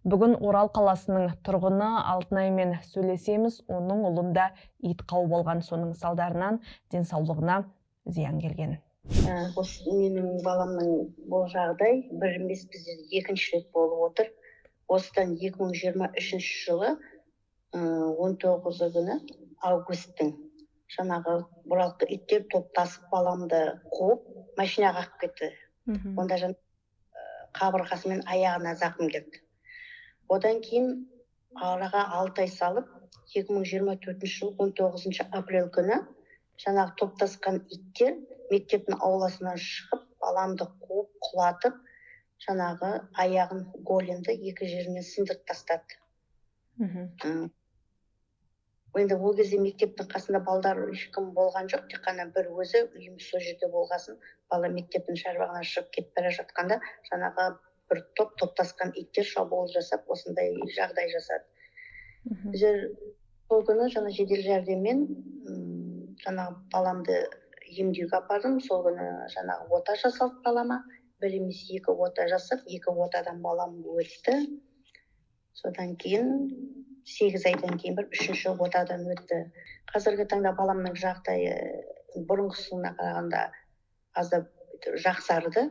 Бүгін Орал қаласының тұрғыны Алтынаймен сөйлесеміз, оның ұлында ит қауіп болған, соның салдарынан денсаулығына зиян келген. Осы менің баламның бұл жағдай бір емес, бізде екінші рет болып отыр. Осыдан 2023 жылы 19 күні августтың жаңағы бұралқы иттер топтасып баламды қуып машинаға қағып кетті. Онда қабырғасы мен аяғына зақым келді. Одан кейін араға 6 ай салып 2024 жыл 19 апрель күні жаңағы топтасқан иттер мектептің ауласынан шығып баламды қуып құлатып жаңағы аяғын голенді екі жерінен сындырып тастады. Енді ол кезде мектептің қасында балдар ешкім болған жоқ, тек қана бір өзі үйіміз сол жерде болғасын, бала мектептің шарбағына шығып кетіп бара жатқанда жаңағы бір топтасқан иттер шабуыл жасап осындай жағдай жасады. Біздер сол күні жаңа жедел жәрдеммен жаңағы баламды емдеуге апардым. Сол күні жаңағы ота жасалды балама. Бір емес екі ота жасап, екі отадан балам өтті. Содан кейін 8 айдан кейін бір үшінші отадан өтті. Қазіргі таңда баламның жағдайы бұрынғысына қарағанда аздап жақсарды.